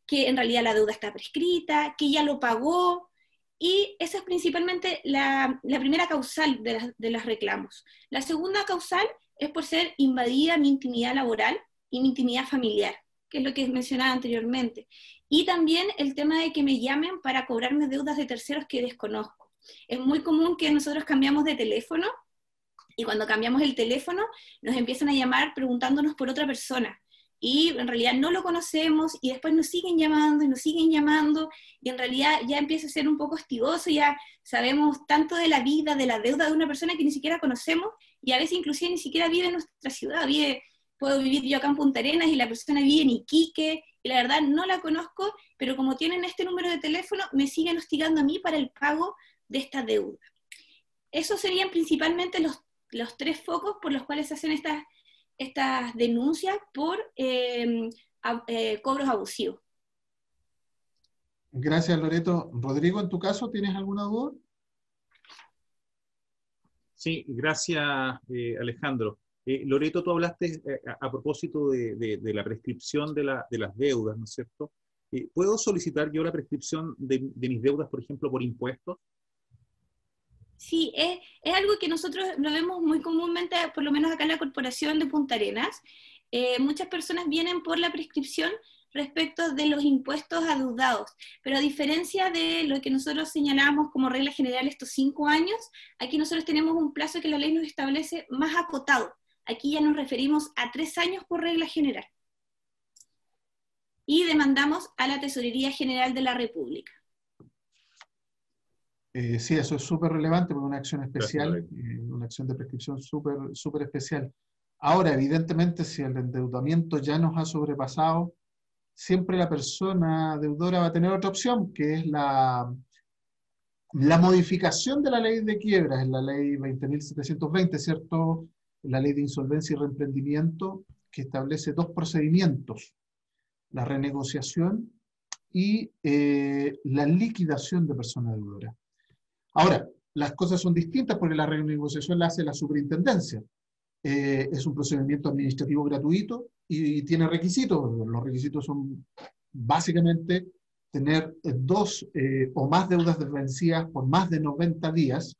que en realidad la deuda está prescrita, que ya lo pagó, y esa es principalmente la primera causal de los reclamos. La segunda causal es por ser invadida mi intimidad laboral y mi intimidad familiar, que es lo que mencionaba anteriormente. Y también el tema de que me llamen para cobrarme deudas de terceros que desconozco. Es muy común que nosotros cambiamos de teléfono, y cuando cambiamos el teléfono nos empiezan a llamar preguntándonos por otra persona, y en realidad no lo conocemos, y después nos siguen llamando, y en realidad ya empieza a ser un poco hostigoso, ya sabemos tanto de la vida, de la deuda de una persona que ni siquiera conocemos, y a veces inclusive ni siquiera vive en nuestra ciudad, puedo vivir yo acá en Punta Arenas, y la persona vive en Iquique, y la verdad no la conozco, pero como tienen este número de teléfono, me siguen hostigando a mí para el pago de esta deuda. Esos serían principalmente los tres focos por los cuales se hacen estas denuncias por cobros abusivos. Gracias, Loreto. Rodrigo, ¿en tu caso tienes alguna duda? Sí, gracias, Alejandro. Loreto, tú hablaste a propósito de la prescripción de las deudas, ¿no es cierto? ¿Puedo solicitar yo la prescripción de mis deudas, por ejemplo, por impuestos? Sí, es algo que nosotros lo vemos muy comúnmente, por lo menos acá en la Corporación de Punta Arenas. Muchas personas vienen por la prescripción respecto de los impuestos adeudados, pero a diferencia de lo que nosotros señalamos como regla general estos 5 años, aquí nosotros tenemos un plazo que la ley nos establece más acotado. Aquí ya nos referimos a 3 años por regla general. Y demandamos a la Tesorería General de la República. Sí, eso es súper relevante porque es una acción especial, Gracias, una acción de prescripción súper especial. Ahora, evidentemente, si el endeudamiento ya nos ha sobrepasado, siempre la persona deudora va a tener otra opción, que es la modificación de la ley de quiebras, en la ley 20.720, ¿cierto? La ley de insolvencia y reemprendimiento, que establece 2 procedimientos: la renegociación y la liquidación de persona deudora. Ahora, las cosas son distintas porque la renegociación la hace la superintendencia. Es un procedimiento administrativo gratuito y tiene requisitos. Los requisitos son básicamente tener 2 o más deudas desvencidas por más de 90 días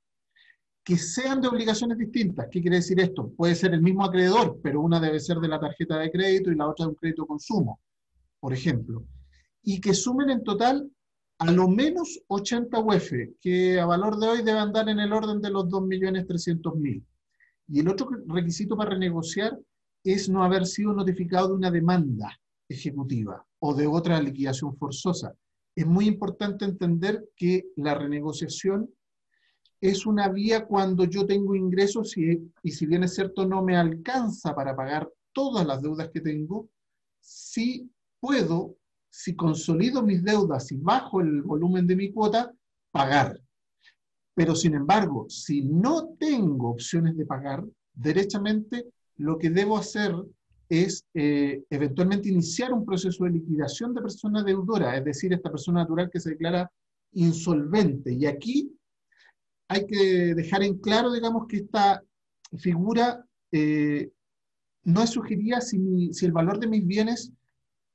que sean de obligaciones distintas. ¿Qué quiere decir esto? Puede ser el mismo acreedor, pero una debe ser de la tarjeta de crédito y la otra de un crédito consumo, por ejemplo. Y que sumen en total a lo menos 80 UF, que a valor de hoy debe andar en el orden de los 2.300.000. Y el otro requisito para renegociar es no haber sido notificado de una demanda ejecutiva o de otra liquidación forzosa. Es muy importante entender que la renegociación es una vía cuando yo tengo ingresos y si bien es cierto no me alcanza para pagar todas las deudas que tengo, sí puedo, si consolido mis deudas y bajo el volumen de mi cuota, pagar. Pero sin embargo, si no tengo opciones de pagar, derechamente lo que debo hacer es eventualmente iniciar un proceso de liquidación de persona deudora, es decir, esta persona natural que se declara insolvente. Y aquí hay que dejar en claro, digamos, que esta figura no es sugerida si el valor de mis bienes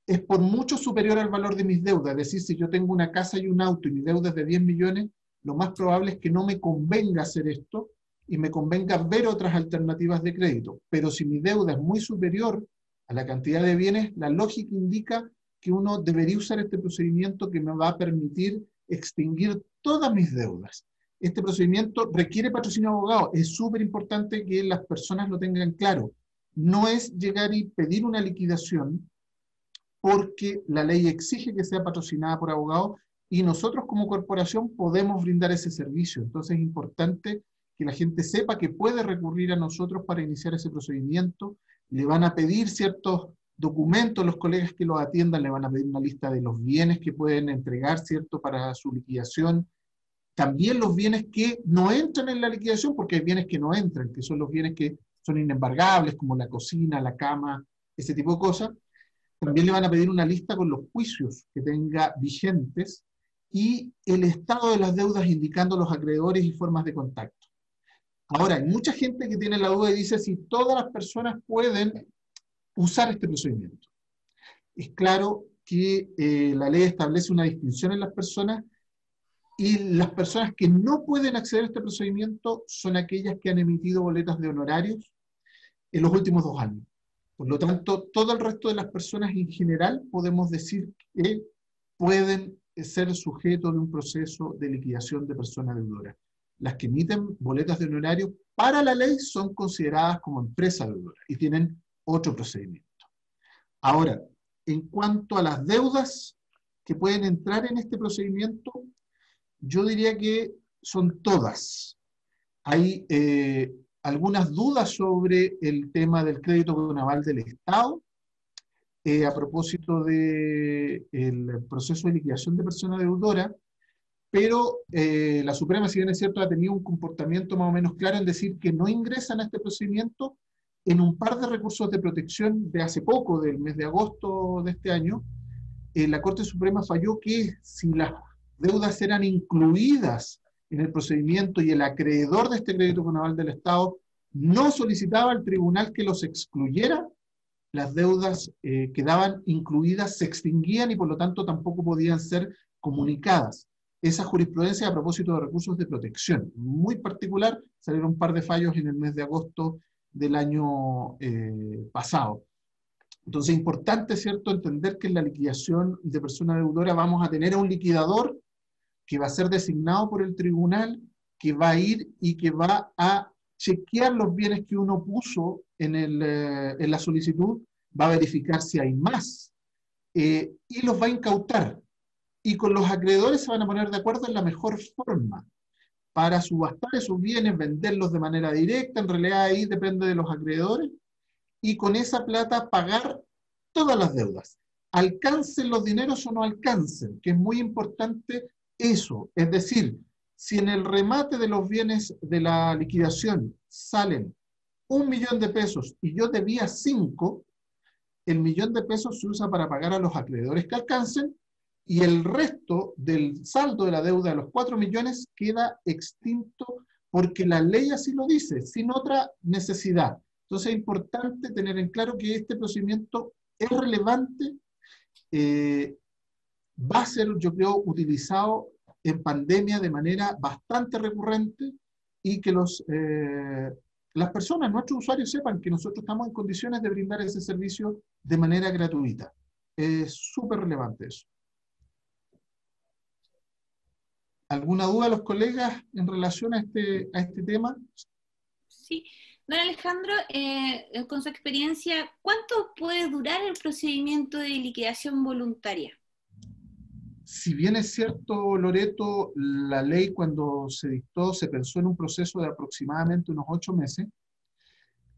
es por mucho superior al valor de mis deudas. Es decir, si yo tengo una casa y un auto y mi deuda es de 10 millones, lo más probable es que no me convenga hacer esto y me convenga ver otras alternativas de crédito. Pero si mi deuda es muy superior a la cantidad de bienes, la lógica indica que uno debería usar este procedimiento que me va a permitir extinguir todas mis deudas. Este procedimiento requiere patrocinio de abogado. Es súper importante que las personas lo tengan claro. No es llegar y pedir una liquidación porque la ley exige que sea patrocinada por abogados y nosotros como corporación podemos brindar ese servicio. Entonces es importante que la gente sepa que puede recurrir a nosotros para iniciar ese procedimiento. Le van a pedir ciertos documentos, los colegas que los atiendan le van a pedir una lista de los bienes que pueden entregar, ¿cierto?, para su liquidación. También los bienes que no entran en la liquidación, porque hay bienes que no entran, que son los bienes que son inembargables, como la cocina, la cama, ese tipo de cosas. También le van a pedir una lista con los juicios que tenga vigentes y el estado de las deudas indicando los acreedores y formas de contacto. Ahora, hay mucha gente que tiene la duda y dice si todas las personas pueden usar este procedimiento. Es claro que la ley establece una distinción en las personas y las personas que no pueden acceder a este procedimiento son aquellas que han emitido boletas de honorarios en los últimos 2 años. Por lo tanto, todo el resto de las personas en general podemos decir que pueden ser sujetos de un proceso de liquidación de persona deudora. Las que emiten boletas de honorario para la ley son consideradas como empresa deudora y tienen otro procedimiento. Ahora, en cuanto a las deudas que pueden entrar en este procedimiento, yo diría que son todas. Hay algunas dudas sobre el tema del crédito con aval del Estado, a propósito del proceso de liquidación de persona deudora, pero la Suprema, si bien es cierto, ha tenido un comportamiento más o menos claro en decir que no ingresan a este procedimiento. En un par de recursos de protección de hace poco, del mes de agosto de este año, la Corte Suprema falló que si las deudas eran incluidas en el procedimiento y el acreedor de este crédito con aval del Estado no solicitaba al tribunal que los excluyera, las deudas quedaban incluidas, se extinguían y por lo tanto tampoco podían ser comunicadas. Esa jurisprudencia a propósito de recursos de protección, muy particular, salieron un par de fallos en el mes de agosto del año pasado. Entonces es importante, ¿cierto?, entender que en la liquidación de persona deudora vamos a tener a un liquidador que va a ser designado por el tribunal, que va a ir y que va a chequear los bienes que uno puso en la solicitud, va a verificar si hay más, y los va a incautar. Y con los acreedores se van a poner de acuerdo en la mejor forma para subastar esos bienes, venderlos de manera directa, en realidad ahí depende de los acreedores, y con esa plata pagar todas las deudas. Alcancen los dineros o no alcancen, que es muy importante eso. Es decir, si en el remate de los bienes de la liquidación salen 1 millón de pesos y yo debía 5, el 1 millón de pesos se usa para pagar a los acreedores que alcancen y el resto del saldo de la deuda de los 4 millones queda extinto porque la ley así lo dice, sin otra necesidad. Entonces es importante tener en claro que este procedimiento es relevante, va a ser, yo creo, utilizado en pandemia de manera bastante recurrente y que las personas, nuestros usuarios, sepan que nosotros estamos en condiciones de brindar ese servicio de manera gratuita. Es súper relevante eso. ¿Alguna duda de los colegas en relación a este tema? Sí, Don Alejandro, con su experiencia, ¿cuánto puede durar el procedimiento de liquidación voluntaria? Si bien es cierto, Loreto, la ley cuando se dictó se pensó en un proceso de aproximadamente unos 8 meses.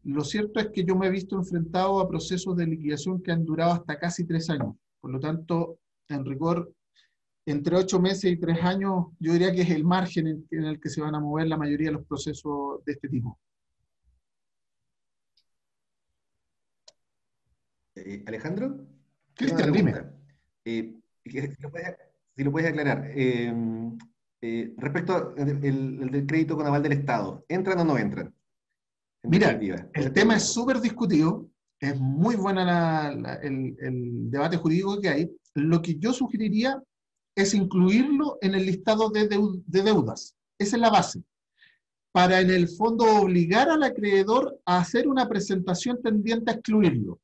Lo cierto es que yo me he visto enfrentado a procesos de liquidación que han durado hasta casi 3 años. Por lo tanto, en rigor, entre 8 meses y 3 años, yo diría que es el margen en el que se van a mover la mayoría de los procesos de este tipo. Alejandro, tengo una Cristian, dime. pregunta. Si lo puedes aclarar. Respecto al del crédito con aval del Estado, ¿entran o no entran? En Mira, definitiva, con el este tema es proceso. súper discutido, es muy buena el debate jurídico que hay. Lo que yo sugeriría es incluirlo en el listado de deudas. Esa es la base. Para en el fondo obligar al acreedor a hacer una presentación tendiente a excluirlo.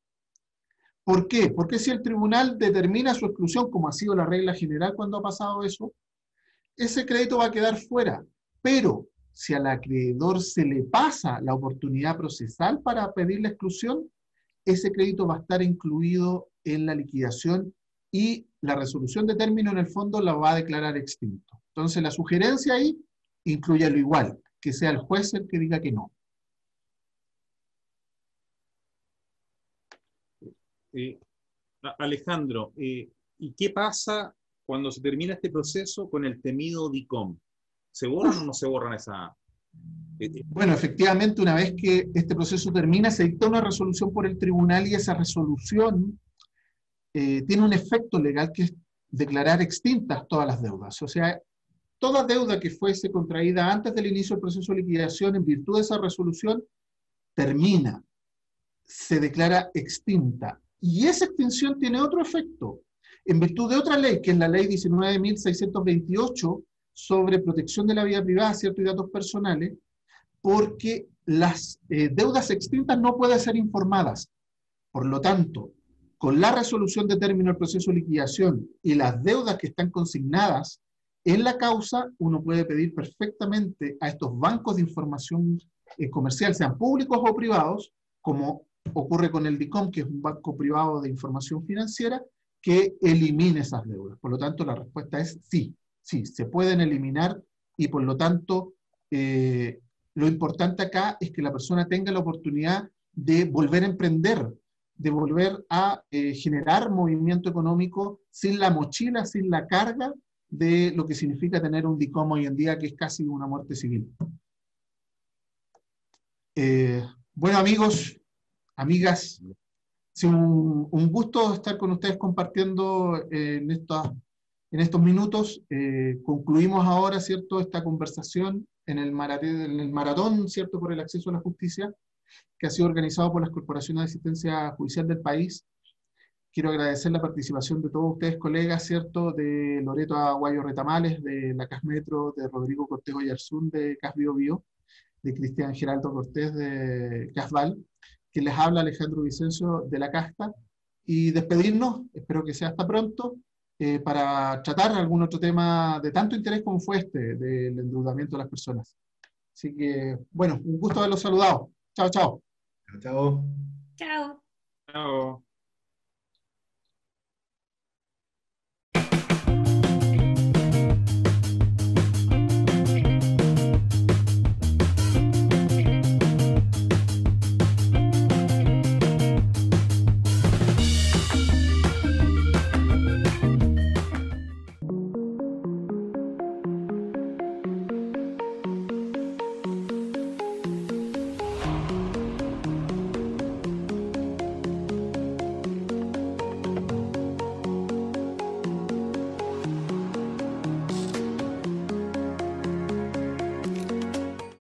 ¿Por qué? Porque si el tribunal determina su exclusión, como ha sido la regla general cuando ha pasado eso, ese crédito va a quedar fuera. Pero si al acreedor se le pasa la oportunidad procesal para pedir la exclusión, ese crédito va a estar incluido en la liquidación y la resolución de término en el fondo la va a declarar extinto. Entonces la sugerencia ahí, inclúyalo igual, que sea el juez el que diga que no. Alejandro, ¿y qué pasa cuando se termina este proceso con el temido DICOM? ¿Se borran o no se borran esa...? Bueno, efectivamente, una vez que este proceso termina, se dicta una resolución por el tribunal y esa resolución tiene un efecto legal que es declarar extintas todas las deudas. O sea, toda deuda que fuese contraída antes del inicio del proceso de liquidación en virtud de esa resolución termina, se declara extinta. Y esa extinción tiene otro efecto. En virtud de otra ley, que es la ley 19.628 sobre protección de la vida privada, ¿cierto? Y datos personales, porque las deudas extintas no pueden ser informadas. Por lo tanto, con la resolución de término del proceso de liquidación y las deudas que están consignadas en la causa, uno puede pedir perfectamente a estos bancos de información comercial, sean públicos o privados, como ocurre con el DICOM, que es un banco privado de información financiera, que elimine esas deudas. Por lo tanto, la respuesta es sí, sí, se pueden eliminar y por lo tanto, lo importante acá es que la persona tenga la oportunidad de volver a emprender, de volver a generar movimiento económico sin la mochila, sin la carga de lo que significa tener un DICOM hoy en día, que es casi una muerte civil. Bueno, amigos, amigas, es un gusto estar con ustedes compartiendo en estos minutos. Concluimos ahora, ¿cierto?, esta conversación en el maratón, ¿cierto?, por el acceso a la justicia, que ha sido organizado por las corporaciones de asistencia judicial del país. Quiero agradecer la participación de todos ustedes, colegas, ¿cierto?, de Loreto Aguayo Retamales, de la CAS Metro, de Rodrigo Cortés Oyarzún, de CAS Bio Bio, de Cristian Geraldo Cortés, de CAS Val, que les habla Alejandro Vicencio de la Casta, y despedirnos, espero que sea hasta pronto, para tratar algún otro tema de tanto interés como fue este, del endeudamiento de las personas. Así que, bueno, un gusto haberlos saludado. Chao, chao. Chao. Chao. Chao.